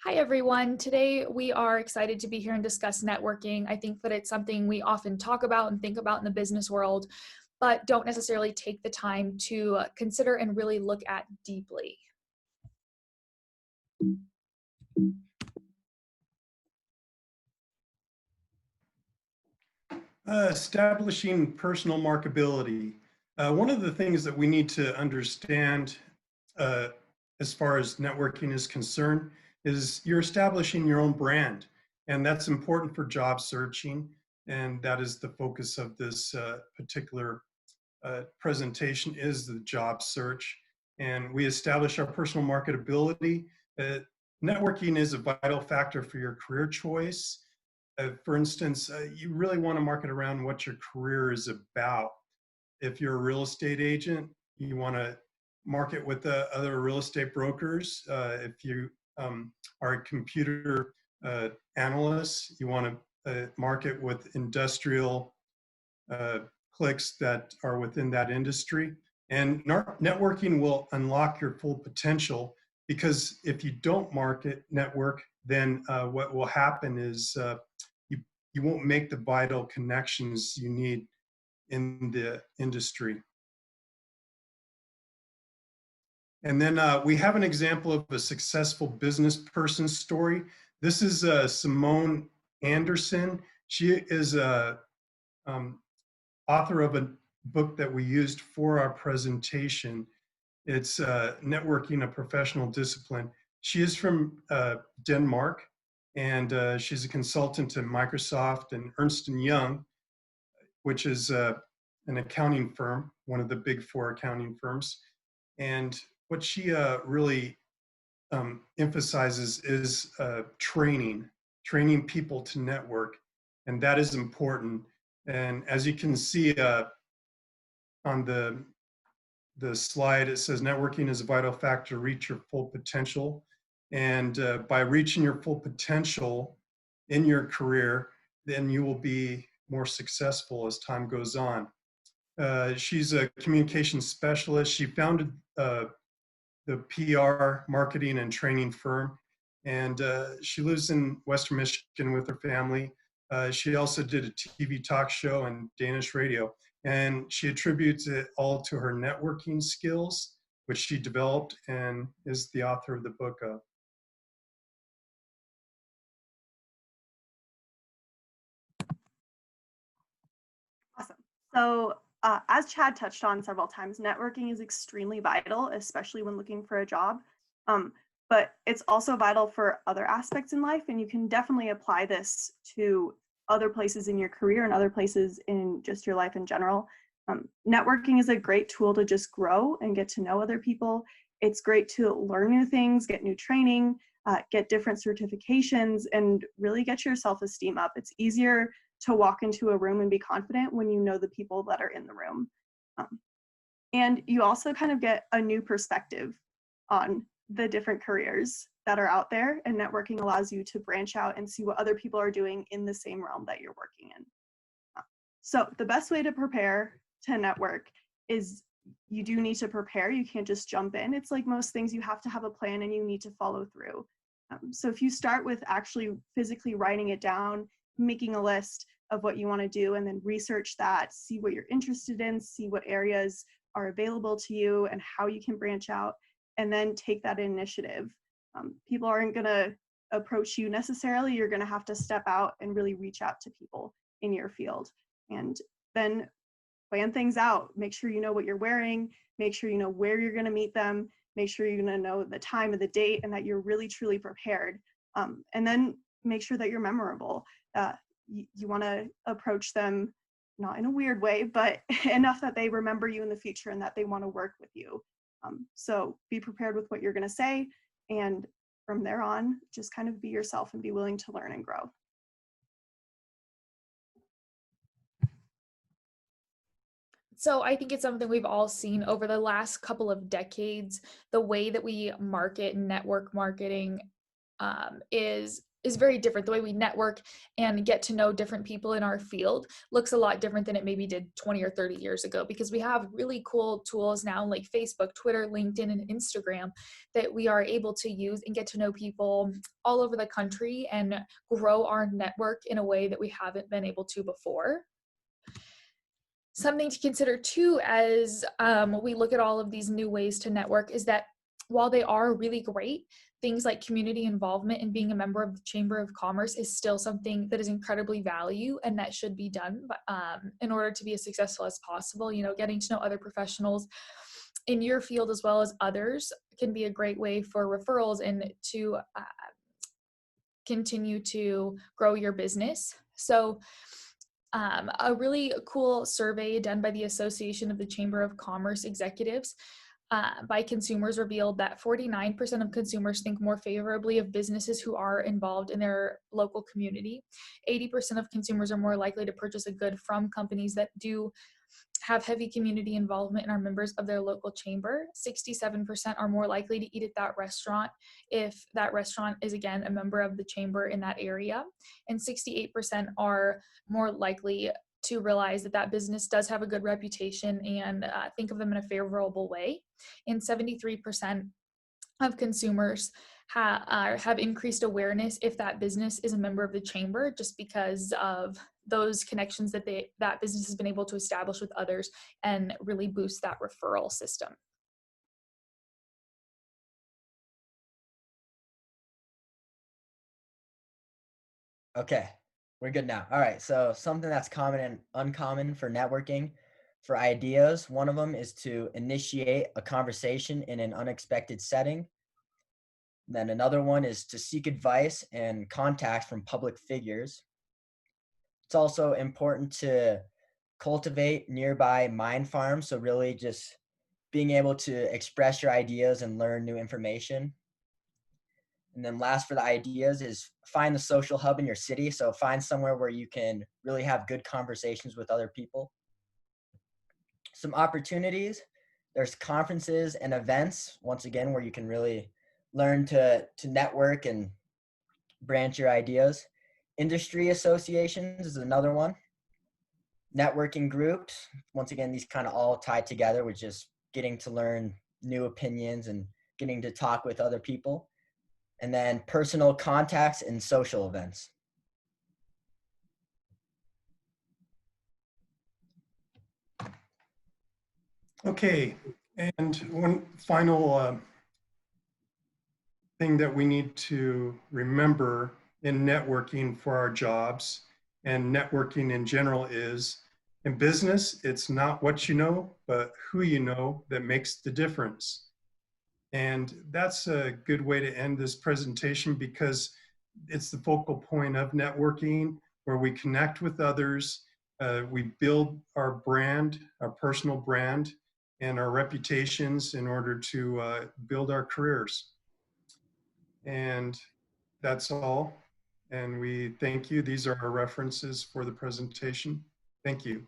Hi, everyone. Today we are excited to be here and discuss networking. I think that it's something we often talk about and think about in the business world, but don't necessarily take the time to consider and really look at deeply. Establishing personal marketability. One of the things that we need to understand uh, as far as networking is concerned is you're establishing your own brand. And that's important for job searching. And that is the focus of this particular presentation is the job search. And we establish our personal marketability. Networking is a vital factor for your career choice. For instance, you really want to market around what your career is about. If you're a real estate agent, you want to market with other real estate brokers. If you are a computer analyst, you want to market with industrial clicks that are within that industry. And networking will unlock your full potential, because if you don't network, then what will happen is you won't make the vital connections you need in the industry. And then we have an example of a successful business person's story. This is Simone Anderson. She is a author of a book that we used for our presentation. It's Networking, a Professional Discipline. She is from Denmark, and she's a consultant to Microsoft and Ernst & Young, which is an accounting firm, one of the big four accounting firms. And what she really emphasizes is training people to network. And that is important. And as you can see on the slide, it says networking is a vital factor to reach your full potential. And by reaching your full potential in your career, then you will be more successful as time goes on. She's a communications specialist. She founded the PR, marketing, and training firm, and she lives in Western Michigan with her family. She also did a TV talk show and Danish radio, and she attributes it all to her networking skills, which she developed and is the author of the book of. Awesome. So as Chad touched on several times, networking is extremely vital, especially when looking for a job. But it's also vital for other aspects in life, and you can definitely apply this to other places in your career and other places in just your life in general. Networking is a great tool to just grow and get to know other people. It's great to learn new things, get new training, get different certifications, and really get your self-esteem up. It's easier to walk into a room and be confident when you know the people that are in the room. And you also kind of get a new perspective on the different careers that are out there, and networking allows you to branch out and see what other people are doing in the same realm that you're working in. So the best way to prepare to network is you do need to prepare. You can't just jump in. It's like most things, you have to have a plan and you need to follow through. So if you start with actually physically writing it down, making a list of what you want to do, and then research that, see what you're interested in, see what areas are available to you and how you can branch out, and then take that initiative. People aren't going to approach you necessarily. You're going to have to step out and really reach out to people in your field, and then plan things out. Make sure you know what you're wearing, make sure you know where you're going to meet them, make sure you're going to know the time of the date, and that you're really truly prepared. And then make sure that you're memorable. You want to approach them not in a weird way, but enough that they remember you in the future and that they want to work with you. So be prepared with what you're going to say, and from there on, just kind of be yourself and be willing to learn and grow. So I think it's something we've all seen over the last couple of decades. The way that we market network marketing is is very different. The way we network and get to know different people in our field looks a lot different than it maybe did 20 or 30 years ago, because we have really cool tools now like Facebook, Twitter, LinkedIn, and Instagram that we are able to use and get to know people all over the country and grow our network in a way that we haven't been able to before. Something to consider too, as we look at all of these new ways to network, is that while they are really great, things like community involvement and being a member of the Chamber of Commerce is still something that is incredibly valued and that should be done in order to be as successful as possible. You know, getting to know other professionals in your field as well as others can be a great way for referrals and to continue to grow your business. So a really cool survey done by the Association of the Chamber of Commerce Executives by consumers revealed that 49% of consumers think more favorably of businesses who are involved in their local community. 80% of consumers are more likely to purchase a good from companies that do have heavy community involvement and are members of their local chamber. 67% are more likely to eat at that restaurant if that restaurant is, again, a member of the chamber in that area. And 68% are more likely to realize that that business does have a good reputation and think of them in a favorable way. And 73% of consumers have increased awareness if that business is a member of the chamber, just because of those connections that that business has been able to establish with others and really boost that referral system. Okay, we're good now. All right, so something that's common and uncommon for networking, for ideas, one of them is to initiate a conversation in an unexpected setting. Then another one is to seek advice and contacts from public figures. It's also important to cultivate nearby mind farms, so really just being able to express your ideas and learn new information. And then last for the ideas is find the social hub in your city. So find somewhere where you can really have good conversations with other people. Some opportunities, there's conferences and events, once again, where you can really learn to network and branch your ideas. Industry associations is another one. Networking groups, once again, these kind of all tie together with just getting to learn new opinions and getting to talk with other people. And then personal contacts and social events. Okay, and one final thing that we need to remember in networking for our jobs and networking in general is, in business, it's not what you know, but who you know that makes the difference. And that's a good way to end this presentation, because it's the focal point of networking, where we connect with others, we build our brand, our personal brand, and our reputations in order to build our careers. And that's all. And we thank you. These are our references for the presentation. Thank you.